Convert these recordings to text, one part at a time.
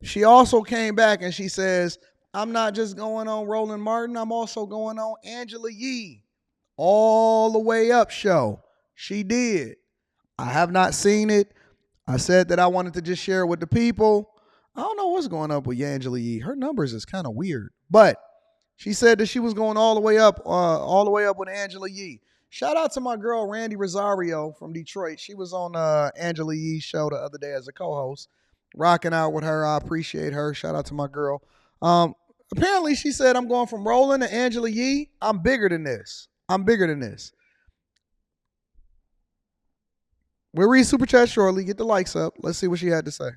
She also came back and she says, I'm not just going on Roland Martin, I'm also going on Angela Yee. All the way up show. She did. I have not seen it. I said that I wanted to just share it with the people. I don't know what's going up with Angela Yee. Her numbers is kind of weird. But she said that she was going all the way up with Angela Yee. Shout out to my girl Randy Rosario from Detroit. She was on Angela Yee's show the other day as a co-host, rocking out with her. I appreciate her. Shout out to my girl. Apparently, she said, I'm going from Roland to Angela Yee. I'm bigger than this. We'll read Super Chat shortly. Get the likes up. Let's see what she had to say.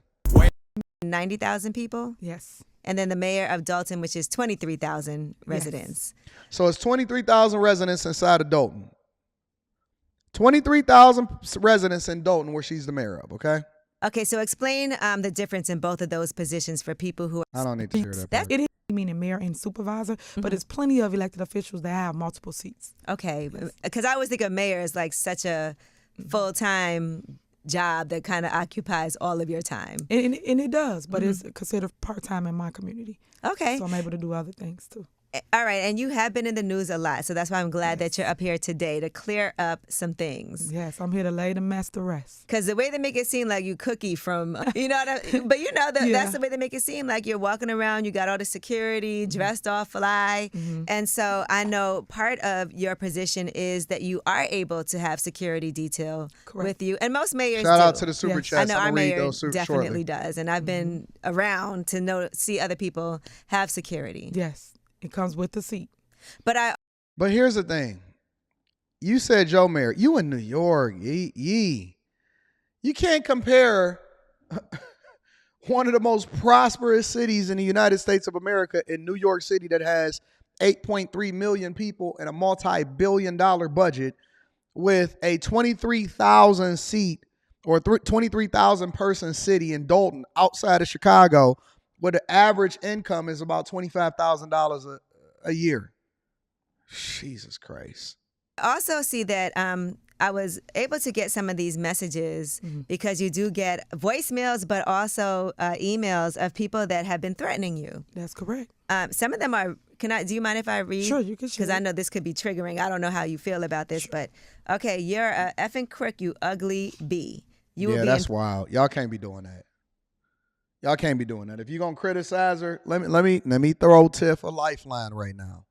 90,000 people? Yes. And then the mayor of Dalton, which is 23,000 residents. Yes. So it's 23,000 residents inside of Dalton. 23,000 residents in Dalton where she's the mayor of, okay? Okay, so explain the difference in both of those positions for people who are... I don't need to hear that part. It is meaning mayor and supervisor, but it's plenty of elected officials that have multiple seats. Okay, because I always think of mayor as like such a full-time job that kind of occupies all of your time. And it does, but it's considered part-time in my community. Okay. So I'm able to do other things too. All right, and you have been in the news a lot, so that's why I'm glad that you're up here today to clear up some things. Yes, I'm here to lay the mess to rest. Because the way they make it seem like you cookie from, but that's the way they make it seem like you're walking around, you got all the security, dressed all fly. And so I know part of your position is that you are able to have security detail with you. And most mayors Shout do. out to the super chats. I know our mayor definitely shortly. does. And I've been around to see other people have security. Yes. It comes with the seat. But here's the thing. You said Joe Mayor. You in New York. You can't compare one of the most prosperous cities in the United States of America in New York City that has 8.3 million people and a multi-billion-dollar budget with a 23,000 seat or 23,000 person city in Dalton outside of Chicago, where the average income is about $25,000 a year. Jesus Christ. I also see that I was able to get some of these messages because you do get voicemails, but also emails of people that have been threatening you. That's correct. Some of them are, do you mind if I read? Sure, you can share. Because I know this could be triggering. I don't know how you feel about this, but okay, you're a effing crook, you ugly bee. That's wild. Y'all can't be doing that. Y'all can't be doing that. If you're gonna criticize her, let me throw Tiff a lifeline right now.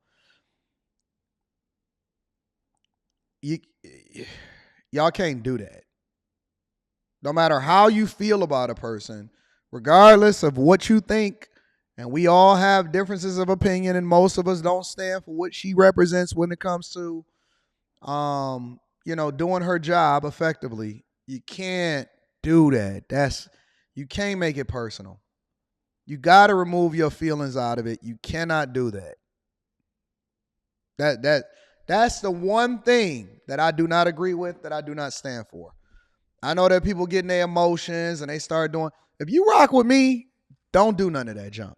Y'all can't do that. No matter how you feel about a person, regardless of what you think, and we all have differences of opinion, and most of us don't stand for what she represents when it comes to, doing her job effectively. You can't do that. You can't make it personal. You got to remove your feelings out of it. You cannot do that. That's the one thing that I do not agree with, that I do not stand for. I know that people get in their emotions and they start doing. If you rock with me, don't do none of that junk.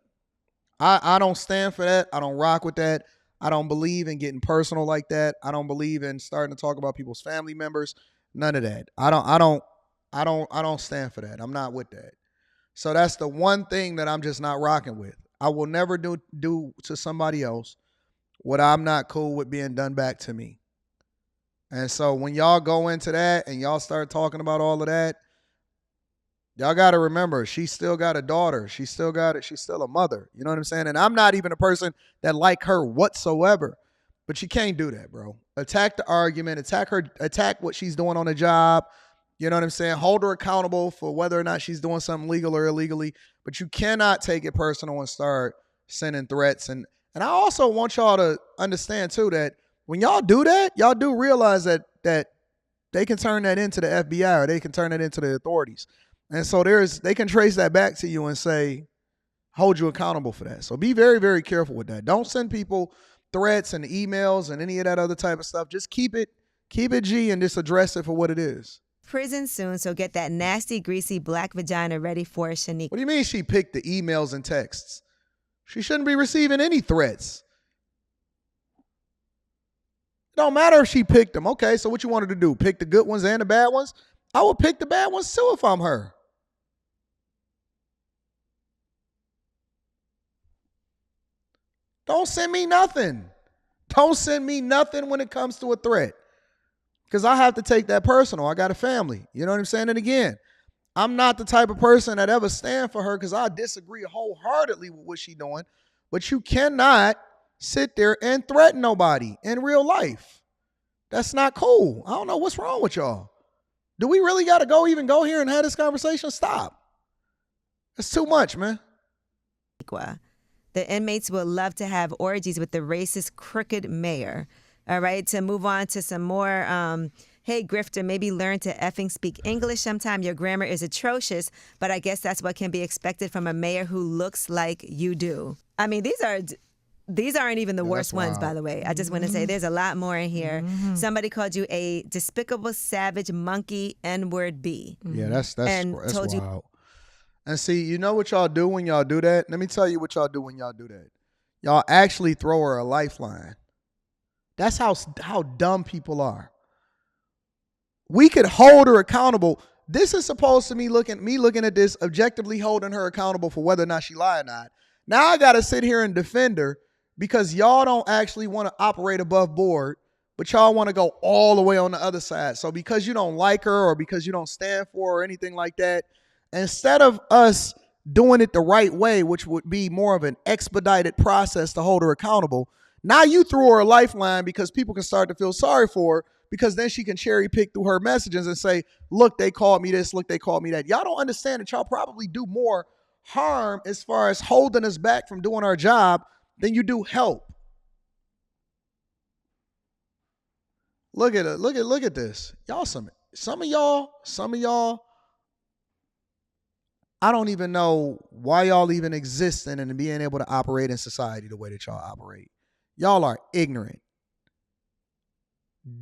I don't stand for that. I don't rock with that. I don't believe in getting personal like that. I don't believe in starting to talk about people's family members. None of that. I don't stand for that. I'm not with that. So that's the one thing that I'm just not rocking with. I will never do to somebody else what I'm not cool with being done back to me. And so when y'all go into that and y'all start talking about all of that, y'all got to remember, she's still got a daughter. She's still a mother. You know what I'm saying? And I'm not even a person that like her whatsoever. But you can't do that, bro. Attack the argument. Attack what she's doing on the job. You know what I'm saying? Hold her accountable for whether or not she's doing something legal or illegally. But you cannot take it personal and start sending threats. And I also want y'all to understand, too, that when y'all do that, y'all do realize that they can turn that into the FBI or they can turn it into the authorities. And so they can trace that back to you and say, hold you accountable for that. So be very, very careful with that. Don't send people threats and emails and any of that other type of stuff. Just keep it G and just address it for what it is. Prison soon, so get that nasty, greasy black vagina ready for Shanique. What do you mean she picked the emails and texts? She shouldn't be receiving any threats. It don't matter if she picked them. Okay, so what you wanted to do? Pick the good ones and the bad ones? I would pick the bad ones too if I'm her. Don't send me nothing. Don't send me nothing when it comes to a threat. Because I have to take that personal. I got a family. You know what I'm saying? And again, I'm not the type of person that ever stand for her because I disagree wholeheartedly with what she's doing. But you cannot sit there and threaten nobody in real life. That's not cool. I don't know what's wrong with y'all. Do we really got to even go here and have this conversation? Stop. That's too much, man. The inmates will love to have orgies with the racist, crooked mayor. All right, to move on to some more, hey, grifter, maybe learn to effing speak English sometime. Your grammar is atrocious, but I guess that's what can be expected from a mayor who looks like you do. I mean, these aren't even the worst ones, by the way. I just want to say there's a lot more in here. Somebody called you a despicable, savage, monkey, N-word B. Yeah, that's told wild. And see, you know what y'all do when y'all do that? Let me tell you what y'all do when y'all do that. Y'all actually throw her a lifeline. That's how dumb people are. We could hold her accountable. This is supposed to me looking at this objectively holding her accountable for whether or not she lied or not. Now I got to sit here and defend her because y'all don't actually want to operate above board, but y'all want to go all the way on the other side. So because you don't like her or because you don't stand for her or anything like that, instead of us doing it the right way, which would be more of an expedited process to hold her accountable, now you threw her a lifeline because people can start to feel sorry for her because then she can cherry pick through her messages and say, look, they called me this, look, they called me that. Y'all don't understand that y'all probably do more harm as far as holding us back from doing our job than you do help. Look at it. Look at this. Y'all, some of y'all, I don't even know why y'all even existing and being able to operate in society the way that y'all operate. Y'all are ignorant,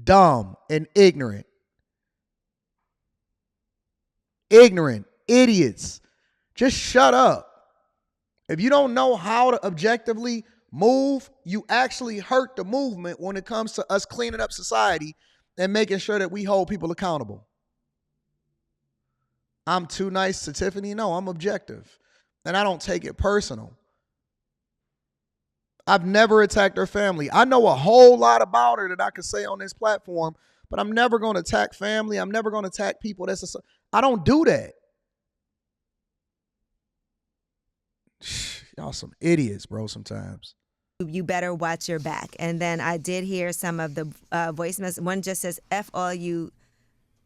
dumb, and ignorant. Ignorant, idiots. Just shut up. If you don't know how to objectively move, you actually hurt the movement when it comes to us cleaning up society and making sure that we hold people accountable. I'm too nice to Tiffany. No, I'm objective. And I don't take it personal. I've never attacked her family. I know a whole lot about her that I could say on this platform, but I'm never going to attack family. I'm never going to attack people. I don't do that. Y'all some idiots, bro, sometimes. You better watch your back. And then I did hear some of the voicemails. One just says, F all you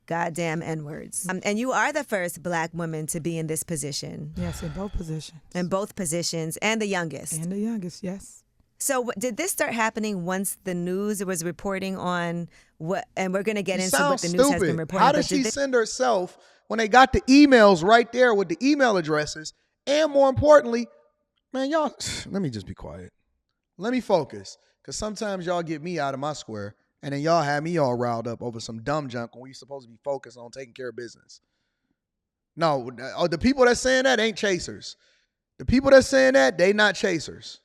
goddamn N-words. And you are the first Black woman to be in this position. Yes, in both positions. In both positions, and the youngest. And the youngest, yes. So did this start happening once the news was reporting on what, and we're going to get into what the news has been reporting. How did she send herself when they got the emails right there with the email addresses? And more importantly, man, y'all, let me just be quiet. Let me focus. Because sometimes y'all get me out of my square and then y'all have me all riled up over some dumb junk when we supposed to be focused on taking care of business. No, the people that's saying that ain't chasers. The people that's saying that, they not chasers.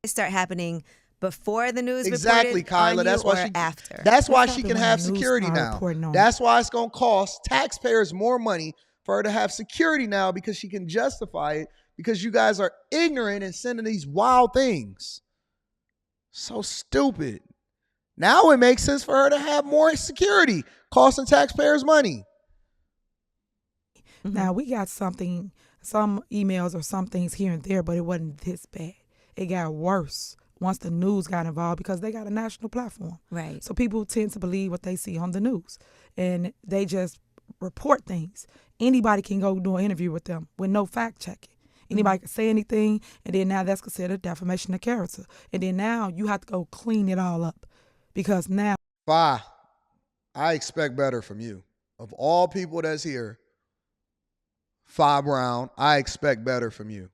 Start happening before the news exactly, reported Kyla. on That's you why or she after. That's why she can have security now. That's why it's gonna cost taxpayers more money for her to have security now because she can justify it because you guys are ignorant and sending these wild things. So stupid. Now it makes sense for her to have more security, costing taxpayers money. Now we got some emails or some things here and there, but it wasn't this bad. It got worse once the news got involved because they got a national platform. Right. So people tend to believe what they see on the news. And they just report things. Anybody can go do an interview with them with no fact checking. Anybody can say anything, and then now that's considered defamation of character. And then now you have to go clean it all up because now. I expect better from you. Of all people that's here, Brown, I expect better from you.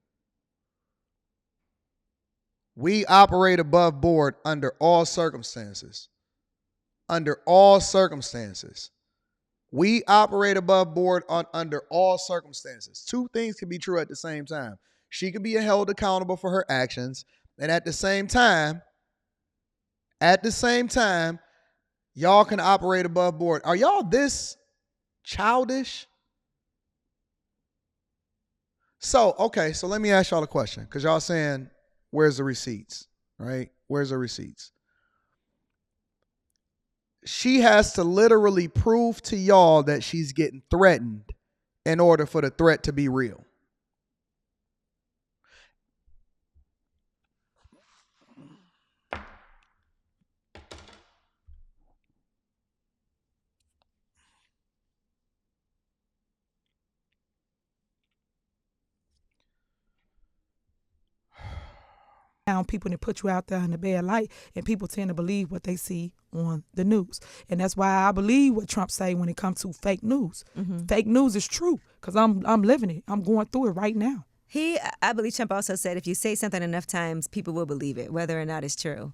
We operate above board under all circumstances. Under all circumstances. We operate above board under all circumstances. Two things can be true at the same time. She can be held accountable for her actions, and at the same time, y'all can operate above board. Are y'all this childish? So let me ask y'all a question, because y'all saying, where's the receipts? right? Where's her receipts? She has to literally prove to y'all that she's getting threatened in order for the threat to be real. People that put you out there in a bad light, and people tend to believe what they see on the news. And that's why I believe what Trump say when it comes to fake news. Fake news is true because I'm living it. I'm going through it right now. I believe Trump also said if you say something enough times, people will believe it, whether or not it's true.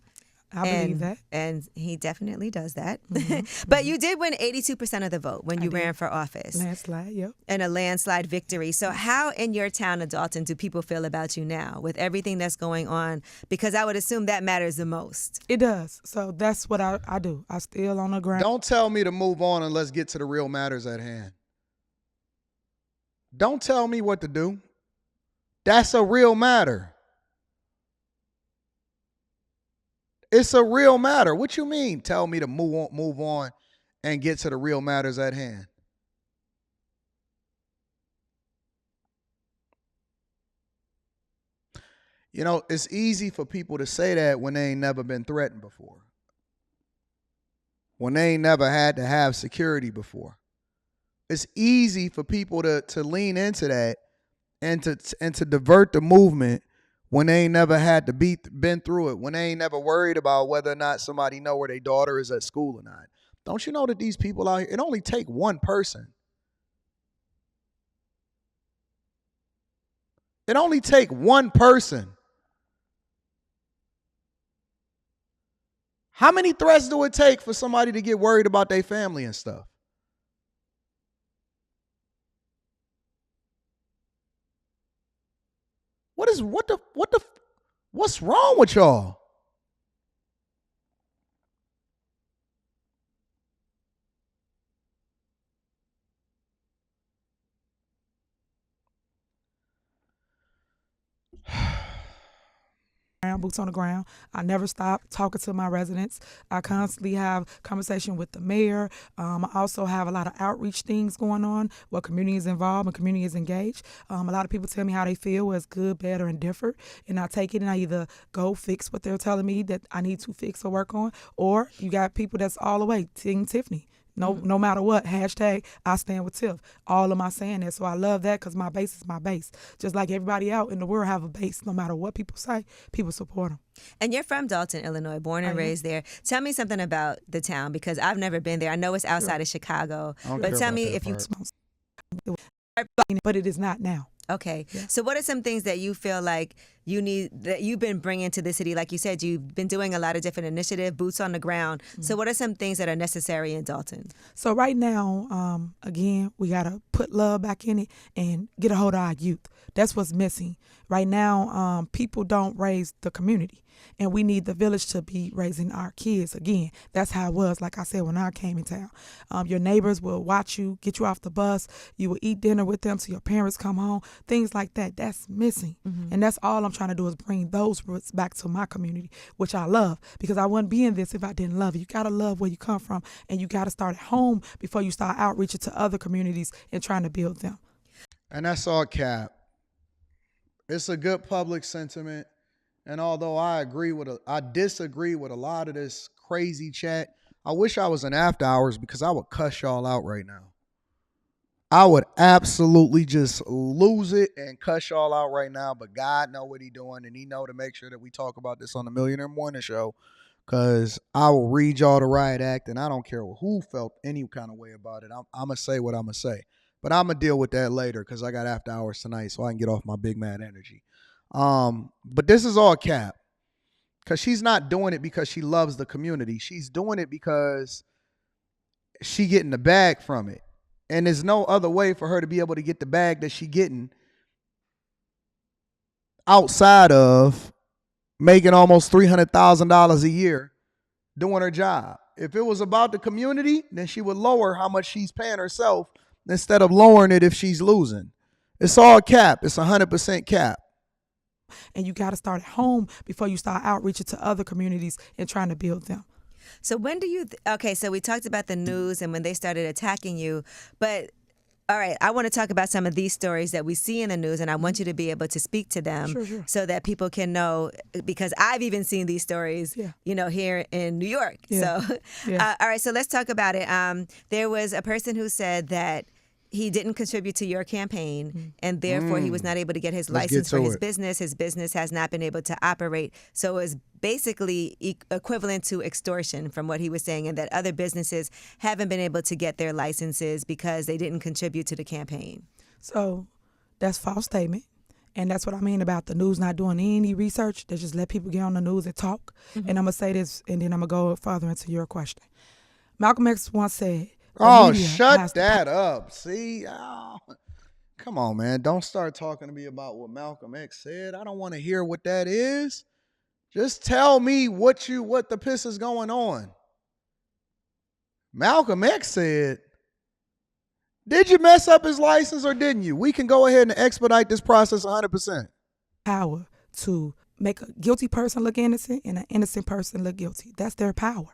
I believe that. And he definitely does that. But you did win 82% of the vote when you ran for office. Landslide, yep. And a landslide victory. So how in your town of Dalton do people feel about you now with everything that's going on? Because I would assume that matters the most. It does. So that's what I do. I still on the ground. Don't tell me to move on and let's get to the real matters at hand. Don't tell me what to do. That's a real matter. It's a real matter. What you mean? Tell me to move on and get to the real matters at hand. You know, it's easy for people to say that when they ain't never been threatened before. When they ain't never had to have security before. It's easy for people to lean into that and to divert the movement when they ain't never had to been through it, when they ain't never worried about whether or not somebody know where their daughter is at school or not. Don't you know that these people out here, it only take one person. It only take one person. How many threats do it take for somebody to get worried about their family and stuff? What's wrong with y'all? Boots on the ground. I never stop talking to my residents. I constantly have conversation with the mayor. I also have a lot of outreach things going on where community is involved and community is engaged. A lot of people tell me how they feel, whether it's good, bad, or indifferent, and I take it and I either go fix what they're telling me that I need to fix or work on, or you got people that's all the way, Team Tiffany. No matter what, hashtag I stand with Tiff. All of my saying that. So I love that because my base is my base. Just like everybody out in the world have a base. No matter what people say, people support them. And you're from Dalton, Illinois, born and raised there. Tell me something about the town because I've never been there. I know it's outside of Chicago. But tell me if you... But it is not now. Okay. Yeah. So what are some things that you feel like you need, that you've been bringing to the city? Like you said, you've been doing a lot of different initiatives, boots on the ground. Mm-hmm. So what are some things that are necessary in Dalton? So right now, again, we got to put love back in it and get a hold of our youth. That's what's missing. Right now, people don't raise the community. And we need the village to be raising our kids again. That's how it was, like I said, when I came in town. Your neighbors will watch you, get you off the bus. You will eat dinner with them till your parents come home. Things like that. That's missing. Mm-hmm. And that's all I'm trying to do is bring those roots back to my community, which I love. Because I wouldn't be in this if I didn't love it. You got to love where you come from. And you got to start at home before you start outreaching to other communities and trying to build them. And that's all cap. It's a good public sentiment. And although I disagree with a lot of this crazy chat, I wish I was in after hours because I would cuss y'all out right now. I would absolutely just lose it and cuss y'all out right now. But God know what he doing, and he know to make sure that we talk about this on the Millionaire Morning Show, because I will read y'all the riot act, and I don't care who felt any kind of way about it. I'm going to say what I'm going to say. But I'm going to deal with that later because I got after hours tonight so I can get off my big mad energy. But this is all cap, because she's not doing it because she loves the community. She's doing it because she getting the bag from it. And there's no other way for her to be able to get the bag that she getting outside of making almost $300,000 a year doing her job. If it was about the community, then she would lower how much she's paying herself instead of lowering it if she's losing. It's all cap. It's 100% cap. and you got to start at home before you start outreaching to other communities and trying to build them. So when do you, okay, so we talked about the news and when they started attacking you, but all right, I want to talk about some of these stories that we see in the news, and I want you to be able to speak to them so that people can know, because I've even seen these stories, here in New York. Yeah. So, Yeah. all right, so let's talk about it. There was a person who said that he didn't contribute to your campaign, and therefore he was not able to get his license for his business. His business has not been able to operate. So it was basically equivalent to extortion from what he was saying, and that other businesses haven't been able to get their licenses because they didn't contribute to the campaign. So that's a false statement. And that's what I mean about the news not doing any research. They just let people get on the news and talk. And I'm going to say this, and then I'm going to go further into your question. Malcolm X once said, oh, shut that up. See? Oh, come on, man. Don't start talking to me about what Malcolm X said. I don't want to hear what that is. Just tell me what the piss is going on. Malcolm X said, did you mess up his license or didn't you? We can go ahead and expedite this process 100%. Power to make a guilty person look innocent and an innocent person look guilty. That's their power.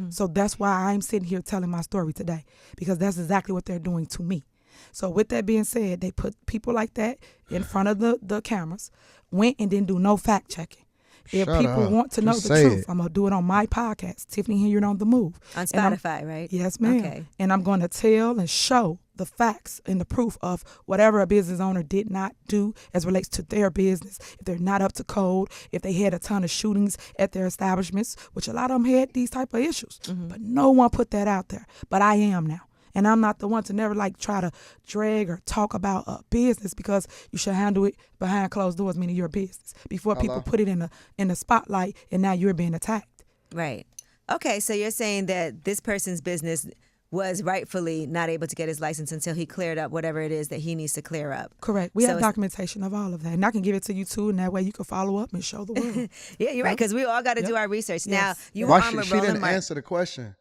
So that's why I'm sitting here telling my story today, because that's exactly what they're doing to me. So with that being said, they put people like that in front of the cameras, went and didn't do no fact checking. If people want to know the truth, I'm going to do it on my podcast, Tiffany Henyard on the Move. On Spotify, right? Yes, ma'am. Okay. And I'm going to tell and show the facts and the proof of whatever a business owner did not do as relates to their business. If they're not up to code, if they had a ton of shootings at their establishments, which a lot of them had these type of issues. But no one put that out there. But I am now. And I'm not the one to never try to drag or talk about a business, because you should handle it behind closed doors, meaning your business, before people put it in the spotlight and now you're being attacked. Right. Okay, so you're saying that this person's business was rightfully not able to get his license until he cleared up whatever it is that he needs to clear up. Correct. We have documentation of all of that. And I can give it to you too, and that way you can follow up and show the world. Yeah, you're right, because we all got to do our research. Now, you were on she didn't answer the question.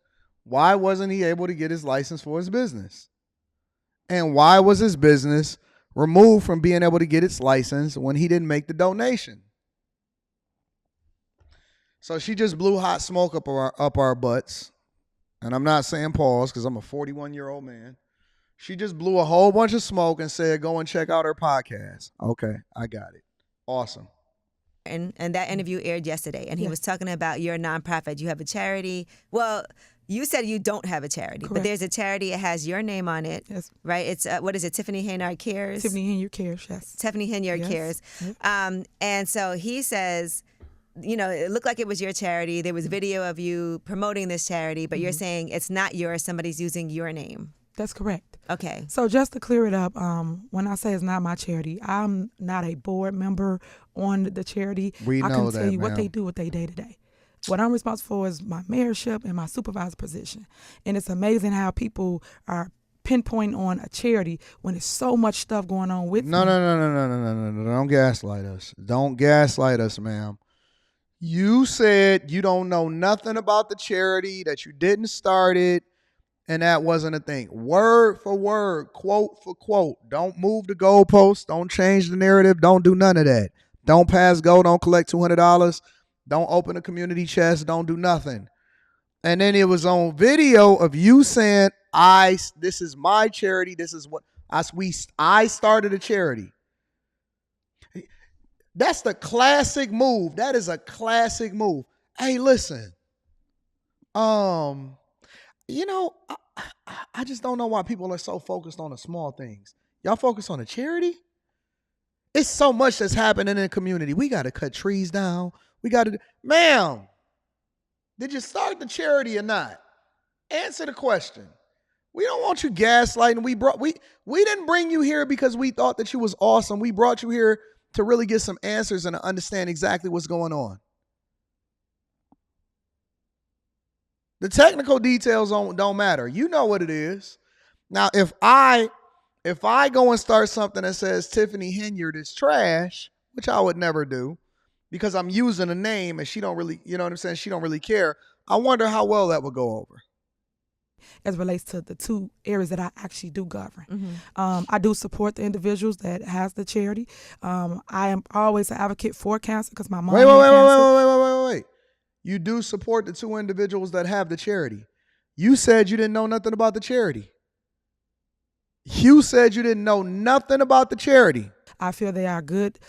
Why wasn't he able to get his license for his business? And why was his business removed from being able to get its license when he didn't make the donation? So she just blew hot smoke up our butts. And I'm not saying pause because I'm a 41-year-old man. She just blew a whole bunch of smoke and said, go and check out her podcast. Okay, I got it. Awesome. And that interview aired yesterday, and he was talking about your nonprofit. You have a charity. Well, you said you don't have a charity, but there's a charity. It has your name on it, right? It's what is it? Tiffany Henyard Cares. Tiffany Henyard Cares. Yes. Tiffany Henyard Cares. Yep. And so he says, it looked like it was your charity. There was video of you promoting this charity, but you're saying it's not yours. Somebody's using your name. That's correct. Okay. So just to clear it up, when I say it's not my charity, I'm not a board member on the charity. I can tell you what they do with their day-to-day. What I'm responsible for is my mayorship and my supervisor position. And it's amazing how people are pinpointing on a charity when there's so much stuff going on with No. Don't gaslight us. Don't gaslight us, ma'am. You said you don't know nothing about the charity, that you didn't start it, and that wasn't a thing. Word for word, quote for quote. Don't move the goalposts. Don't change the narrative. Don't do none of that. Don't pass go. Don't collect $200. Don't open a community chest. Don't do nothing. And then it was on video of you saying, this is my charity. This is what I started a charity. That's the classic move. That is a classic move. Hey, listen. I just don't know why people are so focused on the small things. Y'all focus on a charity? It's so much that's happening in the community. We got to cut trees down. Ma'am, did you start the charity or not? Answer the question. We don't want you gaslighting. We didn't bring you here because we thought that you was awesome. We brought you here to really get some answers and to understand exactly what's going on. The technical details don't matter. You know what it is. Now, if I go and start something that says Tiffany Henyard is trash, which I would never do, because I'm using a name and she don't really, you know what I'm saying? She don't really care. I wonder how well that would go over. as it relates to the two areas that I actually do govern. I do support the individuals that has the charity. I am always an advocate for cancer because my mom had cancer. Wait. You do support the two individuals that have the charity. You said you didn't know nothing about the charity. You said you didn't know nothing about the charity. I feel they are good,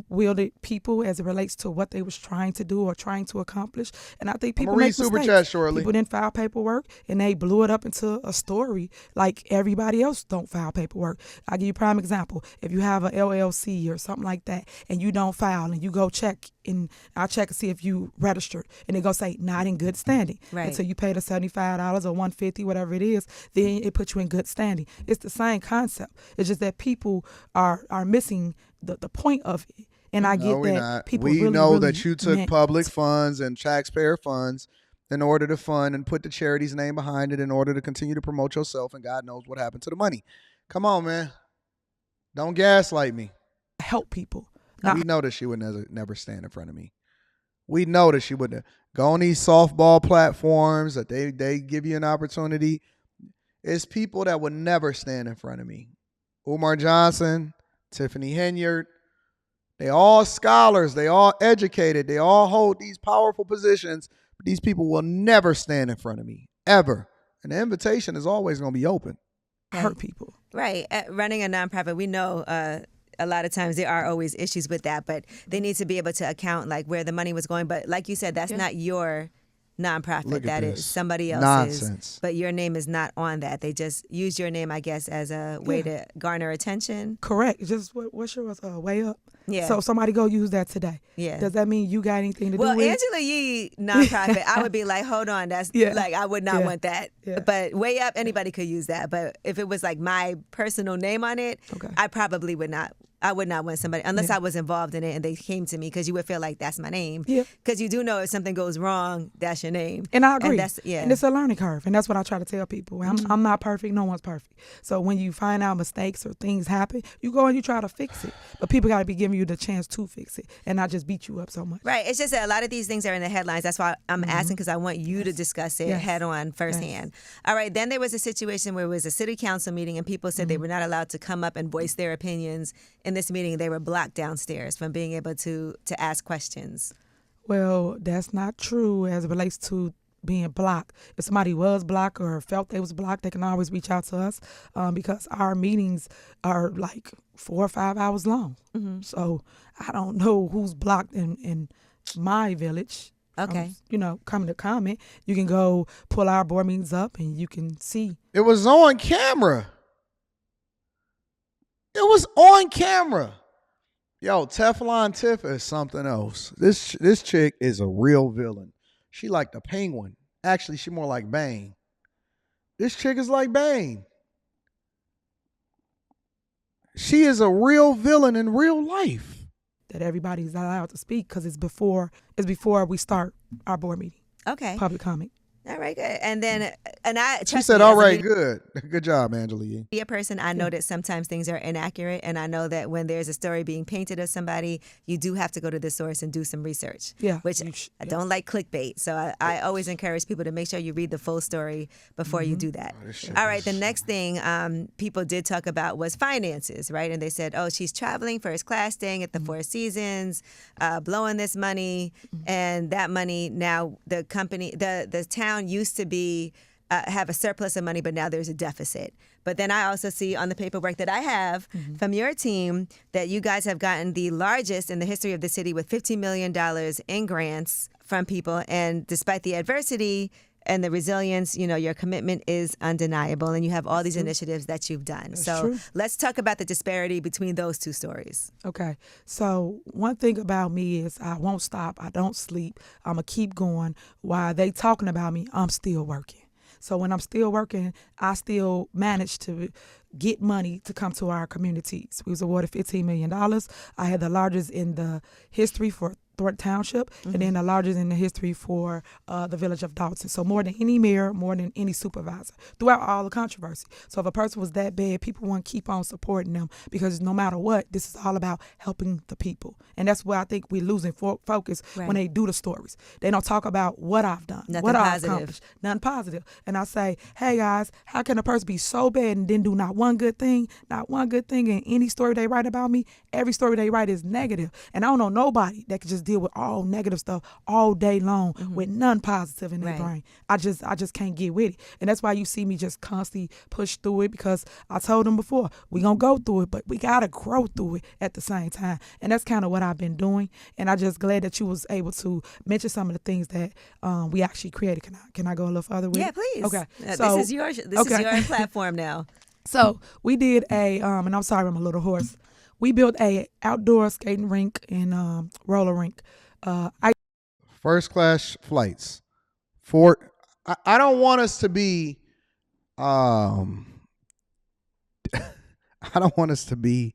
wielded people as it relates to what they was trying to do or trying to accomplish. And I think people make Super mistakes. chat shortly. People didn't file paperwork, and they blew it up into a story like everybody else don't file paperwork. I'll give you a prime example. If you have an LLC or something like that, and you don't file, and you go check, and I'll check and see if you registered, and it go say not in good standing. Right. Until you pay the $75 or $150, whatever it is, then it puts you in good standing. It's the same concept. It's just that people are missing the point of it. And I get that people we really, know really that you took public funds and taxpayer funds in order to fund and put the charity's name behind it in order to continue to promote yourself, and God knows what happened to the money. Come on, man. Don't gaslight me. Help people. We know that she would never stand in front of me. We know that she would go on these softball platforms that they give you an opportunity. It's people that would never stand in front of me. Umar Johnson, Tiffany Henyard, they all scholars, they all educated, they all hold these powerful positions, but these people will never stand in front of me, ever. And the invitation is always going to be open. Hurt people. Right. Running a nonprofit, we know a lot of times there are always issues with that, but they need to be able to account like where the money was going. But like you said, that's not your nonprofit. That is somebody else's. Nonsense. But your name is not on that. They just use your name, I guess, as a way to garner attention. Correct. Just what's your way up? Yeah. So somebody go use that today. Yeah. Does that mean you got anything to do with it? Well, Angela Yee nonprofit, I would be like, hold on, that's like I would not want that. Yeah. But Way Up, anybody could use that. But if it was like my personal name on it, I probably would not. I would not want somebody, unless I was involved in it and they came to me, because you would feel like that's my name. Yeah. Because you do know if something goes wrong, that's your name. And I agree. And And it's a learning curve. And that's what I try to tell people. I'm not perfect. No one's perfect. So when you find out mistakes or things happen, you go and you try to fix it. But people got to be giving you the chance to fix it and not just beat you up so much. Right. It's just that a lot of these things are in the headlines. That's why I'm asking, because I want you to discuss it head on firsthand. All right. Then there was a situation where it was a city council meeting and people said they were not allowed to come up and voice their opinions in this meeting. They were blocked downstairs from being able to ask questions. Well, that's not true as it relates to being blocked. If somebody was blocked or felt they was blocked, they can always reach out to us because our meetings are like 4 or 5 hours long. So I don't know who's blocked in my village. Okay. Coming to comment. You can go pull our board meetings up and you can see. It was on camera. It was on camera. Yo, Teflon Tiff is something else. This chick is a real villain. She like the Penguin. Actually, she more like Bane. This chick is like Bane. She is a real villain in real life. That everybody's allowed to speak because it's before we start our board meeting. Okay. Public comment. All right, good. And then, she said, all right, good. Good job, Angela Yee. Be a person, I know that sometimes things are inaccurate, and I know that when there's a story being painted of somebody, you do have to go to the source and do some research. Yeah. Which I don't like clickbait, so I always encourage people to make sure you read the full story before you do that. All right, the next thing people did talk about was finances, right? And they said, oh, she's traveling first class, staying at the Four Seasons, blowing this money, and that money now the company, the town used to be have a surplus of money, but now there's a deficit. But then I also see on the paperwork that I have from your team that you guys have gotten the largest in the history of the city with $15 million in grants from people. And despite the adversity and the resilience, your commitment is undeniable. And you have all these initiatives that you've done. So let's talk about the disparity between those two stories. Okay. So one thing about me is I won't stop. I don't sleep. I'm going to keep going. While they talking about me, I'm still working. So when I'm still working, I still manage to get money to come to our communities. We was awarded $15 million. I had the largest in the history for Thornton Township, and then the largest in the history for the village of Dalton. So more than any mayor, more than any supervisor throughout all the controversy. So if a person was that bad, people want to keep on supporting them, because no matter what, this is all about helping the people. And that's where I think we're losing focus when they do the stories. They don't talk about what I've done, what I've accomplished, nothing positive. And I say, hey guys, how can a person be so bad and then do not one good thing in any story they write about me? Every story they write is negative. And I don't know nobody that could just deal with all negative stuff all day long with none positive in their brain. I just can't get with it. And that's why you see me just constantly push through it, because I told them before, we gonna go through it, but we gotta grow through it at the same time. And that's kind of what I've been doing. And I'm just glad that you was able to mention some of the things that we actually created. Can I go a little further with it? Yeah, please. Okay. So, this is your platform now. So we did and I'm sorry, I'm a little hoarse. We built a outdoor skating rink and roller rink. First class flights. I don't want us to be I don't want us to be,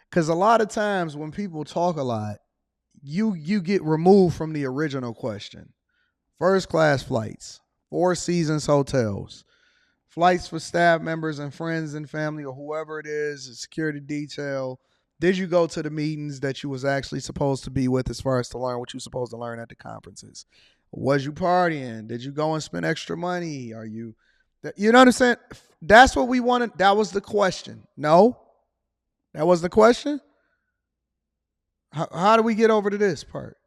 because a lot of times when people talk a lot, you get removed from the original question. First class flights, Four Seasons hotels, flights for staff members and friends and family or whoever it is, security detail. Did you go to the meetings that you was actually supposed to be with, as far as to learn what you supposed to learn at the conferences? Was you partying? Did you go and spend extra money? Are you know what I'm saying? That's what we wanted. That was the question. No? That was the question? How do we get over to this part?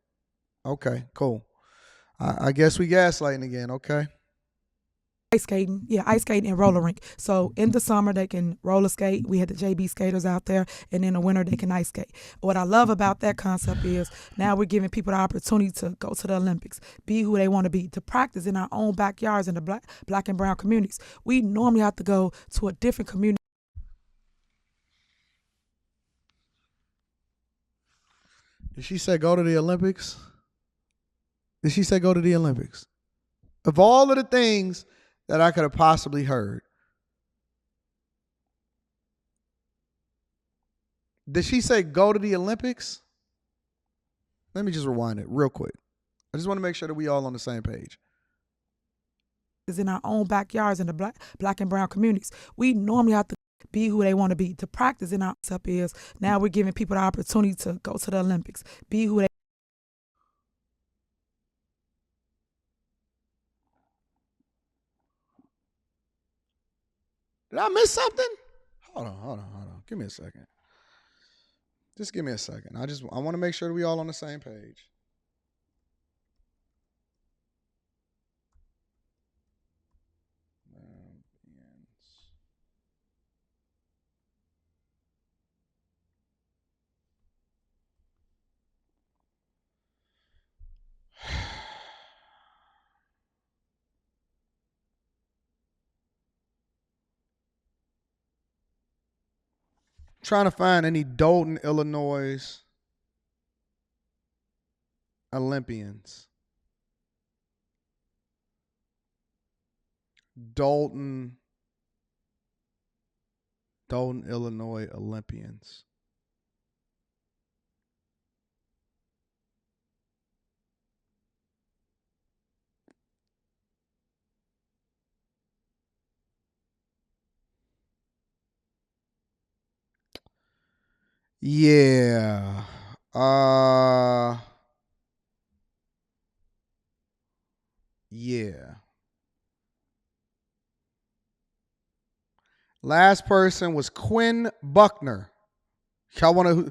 Okay, cool. I guess we gaslighting again, okay? Ice skating and roller rink. So in the summer they can roller skate. We had the JB skaters out there, and in the winter they can ice skate. What I love about that concept is now we're giving people the opportunity to go to the Olympics, be who they want to be, to practice in our own backyards in the black and brown communities. We normally have to go to a different community. Did she say go to the Olympics? Did she say go to the Olympics? Of all of the things that I could have possibly heard, did she say go to the Olympics? Let me just rewind it real quick. I just want to make sure that we all on the same page. Is in our own backyards in the black and brown communities. We normally have to be who they want to be, to practice in our up is now we're giving people the opportunity to go to the Olympics, be who they. Did I miss something? Hold on. Give me a second. Just give me a second. I want to make sure that we all on the same page. Trying to find any Dalton, Illinois Olympians. Dalton, Illinois Olympians. Yeah. Yeah. Last person was Quinn Buckner. Y'all want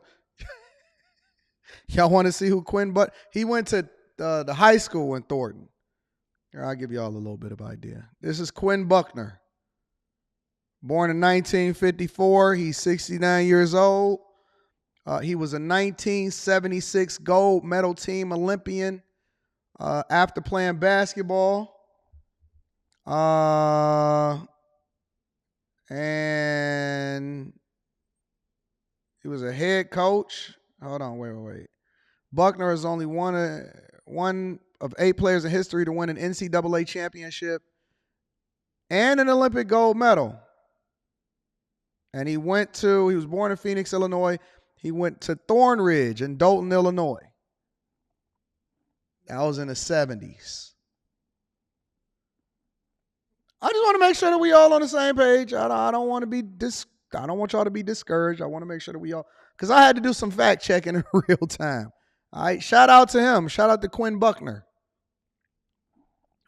to see who Quinn Buckner? He went to the high school in Thornton. Here, I'll give y'all a little bit of idea. This is Quinn Buckner. Born in 1954. He's 69 years old. He was a 1976 gold medal team Olympian after playing basketball. And he was a head coach. Hold on, wait. Buckner is only one of 8 players in history to win an NCAA championship and an Olympic gold medal. And he was born in Phoenix, Illinois. He went to Thornridge in Dolton, Illinois. That was in the 70s. I just want to make sure that we all on the same page. I don't want y'all to be discouraged. I want to make sure that we all, because I had to do some fact checking in real time. All right, shout out to him. Shout out to Quinn Buckner.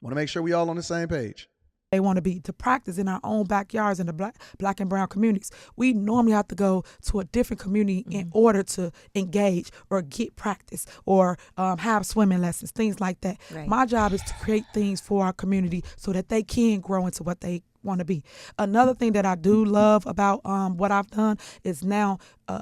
Want to make sure we all on the same page. They want to be to practice in our own backyards in the black and brown communities. We normally have to go to a different community in order to engage or get practice or have swimming lessons, things like that. Right. My job is to create things for our community so that they can grow into what they want to be. Another thing that I do love about what I've done is now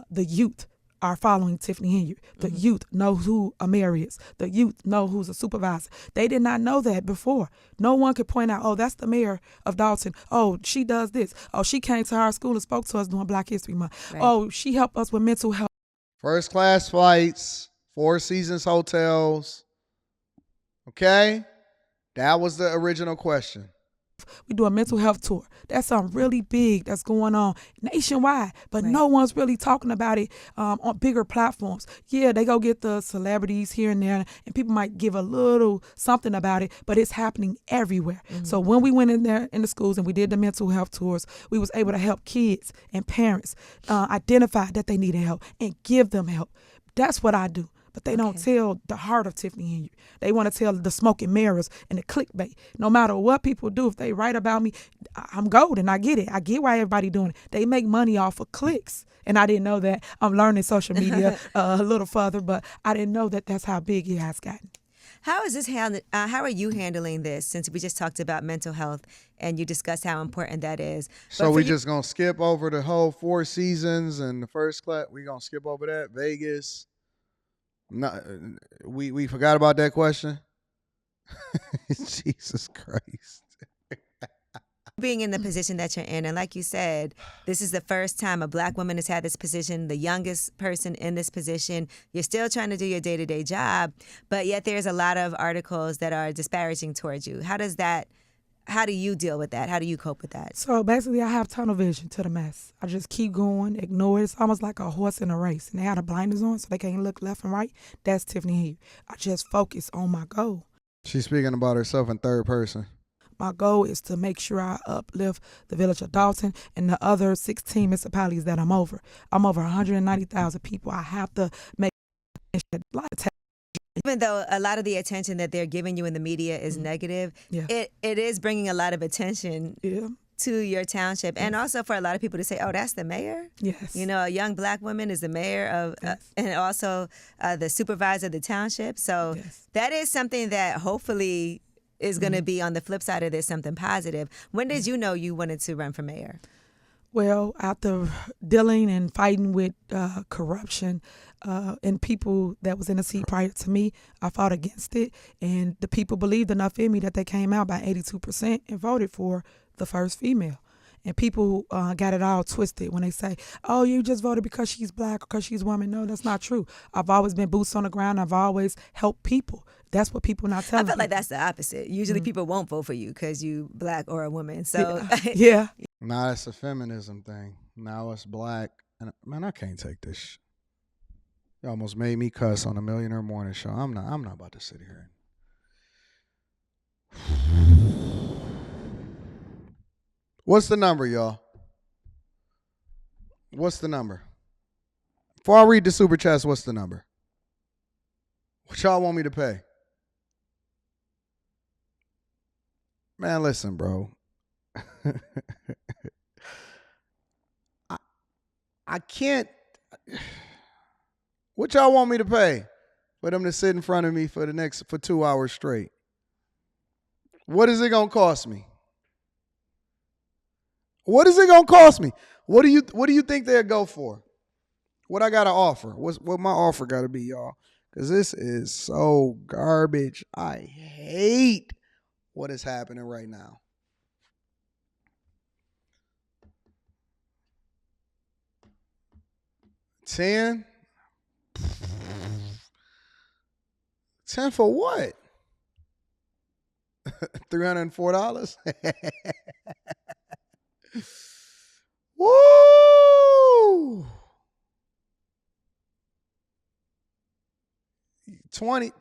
the youth are following Tiffany Henyard. The youth know who a mayor is. The youth know who's a supervisor. They did not know that before. No one could point out, oh, that's the mayor of Dalton. Oh, she does this. Oh, she came to our school and spoke to us during Black History Month. Right. Oh, she helped us with mental health. First class flights, Four Seasons hotels. Okay? That was the original question. We do a mental health tour. That's something really big that's going on nationwide, but no one's really talking about it on bigger platforms. Yeah, they go get the celebrities here and there, and people might give a little something about it, but it's happening everywhere. So when we went in there in the schools and we did the mental health tours, we was able to help kids and parents identify that they needed help and give them help. That's what I do. But they don't tell the heart of Tiffany Henyard. They want to tell the smoke and mirrors and the clickbait. No matter what people do, if they write about me, I'm golden. I get it. I get why everybody doing it. They make money off of clicks. And I didn't know that. I'm learning social media a little further, but I didn't know that that's how big it has gotten. How is this how are you handling this, since we just talked about mental health and you discussed how important that is? So we just going to skip over the whole Four Seasons and the first class. We going to skip over that. Vegas. No, we forgot about that question. Jesus Christ. Being in the position that you're in, and like you said, this is the first time a Black woman has had this position, the youngest person in this position. You're still trying to do your day-to-day job, but yet there's a lot of articles that are disparaging towards you. How do you deal with that? How do you cope with that? So basically, I have tunnel vision to the mess. I just keep going, ignore it. It's almost like a horse in a race. And they have the blinders on so they can't look left and right. That's Tiffany Henyard. I just focus on my goal. She's speaking about herself in third person. My goal is to make sure I uplift the village of Dalton and the other 16 municipalities that I'm over. I'm over 190,000 people. I have to make a lot of Even though a lot of the attention that they're giving you in the media is negative, it is bringing a lot of attention to your township. And also for a lot of people to say, oh, that's the mayor? Yes. You know, a young Black woman is the mayor of, and also the supervisor of the township. So that is something that hopefully is going to be on the flip side of this, something positive. When did you know you wanted to run for mayor? Well, after dealing and fighting with corruption and people that was in the seat prior to me, I fought against it. And the people believed enough in me that they came out by 82% and voted for the first female. And people got it all twisted when they say, oh, you just voted because she's Black or because she's a woman. No, that's not true. I've always been boots on the ground. I've always helped people. That's what people not telling I feel me. like that's the opposite. Usually people won't vote for you because you Black or a woman. So yeah. Nah, it's a feminism thing. Now it's Black. And man, I can't take this. You almost made me cuss on a Millionaire Morning Show. I'm not about to sit here. What's the number, y'all? What's the number? Before I read the super chats, what's the number? What y'all want me to pay? Man, listen, bro. I can't. What y'all want me to pay for them to sit in front of me for 2 hours straight? What is it gonna cost me? What is it gonna cost me? What do you think they'll go for? What I gotta offer? What my offer gotta be, y'all? Because this is so garbage. I hate what is happening right now. $10 for what? $304? Woo! 20.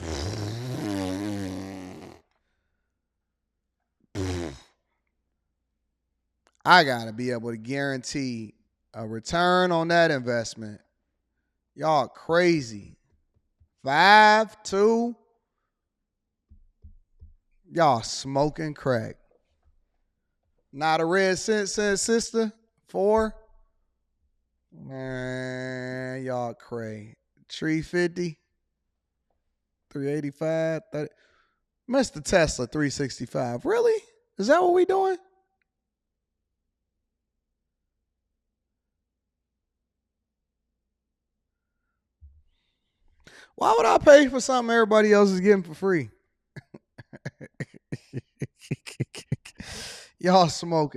I gotta be able to guarantee a return on that investment. Y'all crazy. 5, 2. Y'all smoking crack. Not a red cent, says sister. 4. Man, y'all cray. 350. 385. 30. Mr. Tesla 365. Really? Is that what we doing? Why would I pay for something everybody else is getting for free? Y'all smoking.